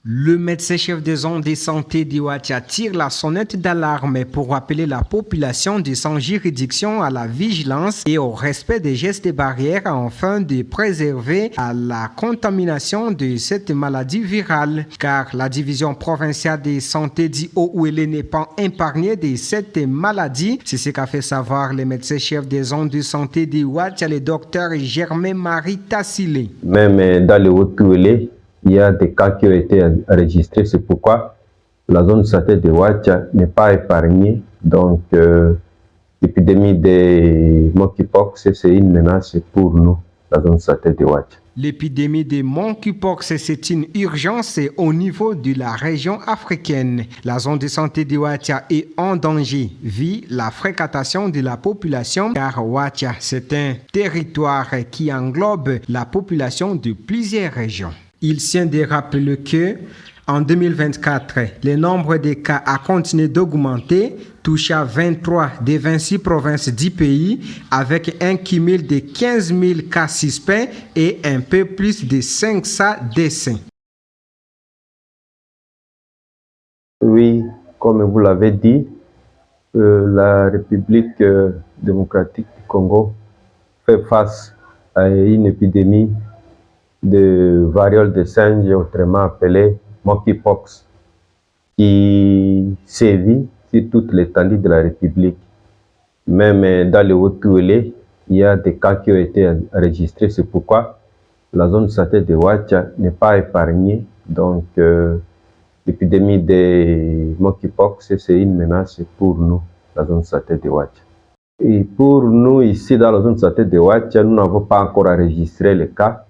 Le médecin-chef des zones de santé d'Iwatia tire la sonnette d'alarme pour appeler la population de son juridiction à la vigilance et au respect des gestes barrières afin de préserver à la contamination de cette maladie virale. Car la division provinciale de santé d'Iouélé n'est pas épargnée de cette maladie. C'est ce qu'a fait savoir le médecin-chef des zones de santé d'Iwatia, le docteur Germain-Marie Tassile. Même dans le Haut-Ouélé, il y a des cas qui ont été enregistrés, c'est pourquoi la zone de santé de Ouatia n'est pas épargnée. Donc, l'épidémie de monkeypox, c'est une menace pour nous, la zone de santé de Ouatia. L'épidémie de monkeypox, c'est une urgence au niveau de la région africaine. La zone de santé de Ouatia est en danger, vu la fréquentation de la population, car Ouatia, c'est un territoire qui englobe la population de plusieurs régions. Il tient de rappeler que, en 2024, le nombre de cas a continué d'augmenter, touchant 23 des 26 provinces du pays, avec un cumul de 15 000 cas suspects et un peu plus de 500 décès. Oui, comme vous l'avez dit, la République démocratique du Congo fait face à une épidémie de variole de singe, autrement appelée monkeypox, qui sévit sur toute l'étendue de la République. Même dans le Haut-Ouélé, il y a des cas qui ont été enregistrés. C'est pourquoi la zone de santé de Ouatia n'est pas épargnée. Donc, l'épidémie de monkeypox, c'est une menace pour nous, la zone de santé de Ouatia. Et pour nous, ici, dans la zone de santé de Ouatia, nous n'avons pas encore enregistré les cas,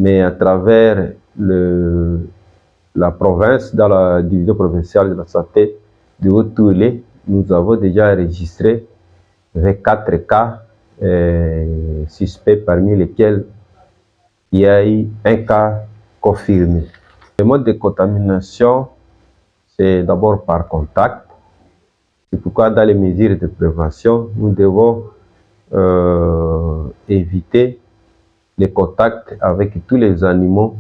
mais à travers la province, dans la division provinciale de la santé de Haut-Ouélé, nous avons déjà enregistré 24 cas suspects, parmi lesquels il y a eu un cas confirmé. Le mode de contamination, c'est d'abord par contact. C'est pourquoi dans les mesures de prévention, nous devons éviter les contacts avec tous les animaux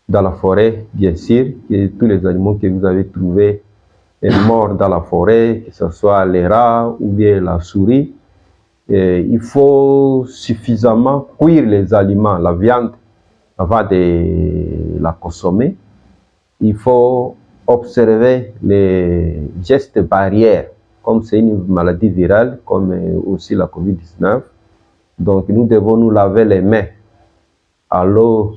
dans la forêt, bien sûr, et tous les animaux que vous avez trouvés morts dans la forêt, que ce soit les rats ou bien la souris. Et il faut suffisamment cuire les aliments, la viande, avant de la consommer. Il faut observer les gestes barrières, comme c'est une maladie virale, comme aussi la COVID-19. Donc, nous devons nous laver les mains à l'eau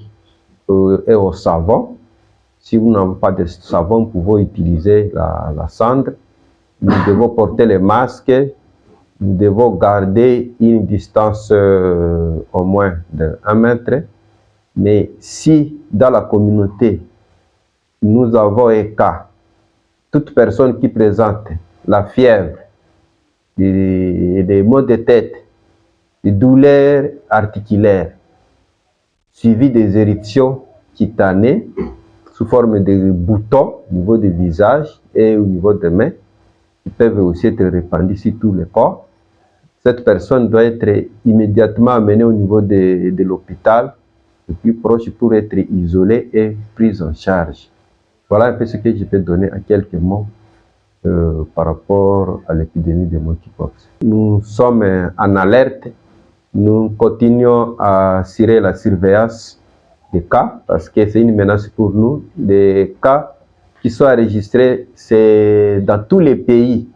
et au savon. Si vous n'avez pas de savon, vous pouvez utiliser la cendre. Nous devons porter les masques. Nous devons garder une distance au moins de 1 mètre. Mais si dans la communauté, nous avons un cas, toute personne qui présente la fièvre, des maux de tête, des douleurs articulaires, suivies des éruptions cutanées sous forme de boutons au niveau du visage et au niveau des mains, qui peuvent aussi être répandus sur tout le corps. Cette personne doit être immédiatement amenée au niveau de l'hôpital le plus proche pour être isolée et prise en charge. Voilà un peu ce que je peux donner en quelques mots par rapport à l'épidémie de monkeypox. Nous sommes en alerte. Nous continuons à assurer la surveillance des cas parce que c'est une menace pour nous. Les cas qui sont enregistrés, c'est dans tous les pays.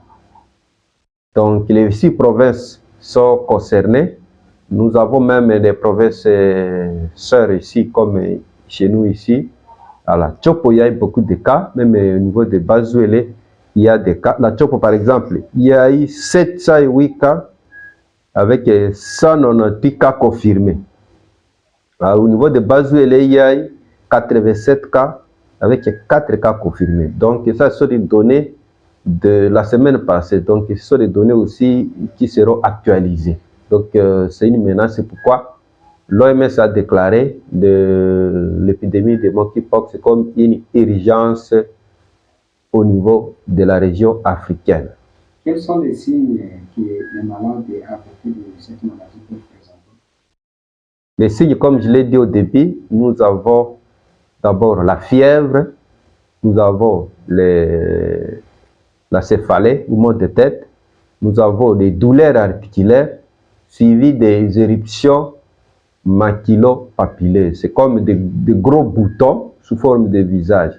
Donc les 6 provinces sont concernées. Nous avons même des provinces sœurs ici, comme chez nous ici. À la Tchopo, il y a beaucoup de cas. Même au niveau de Bazouélé, il y a des cas. La Tchopo, par exemple, il y a eu 708 cas avec 198 cas confirmés. Au niveau de Bazouélé, il y a eu 87 cas avec 4 cas confirmés. Donc, ça, ce sont des données de la semaine passée. Donc, ce sont des données aussi qui seront actualisées. Donc, c'est une menace. C'est pourquoi l'OMS a déclaré l'épidémie de monkeypox comme une urgence au niveau de la région africaine. Quels sont les signes que les malades à côté de cette maladie peuvent présenter? Les signes, comme je l'ai dit au début, nous avons d'abord la fièvre, nous avons la céphalée ou mal de tête, nous avons des douleurs articulaires suivies des éruptions maculo-papillaires. C'est comme des gros boutons sous forme de visage.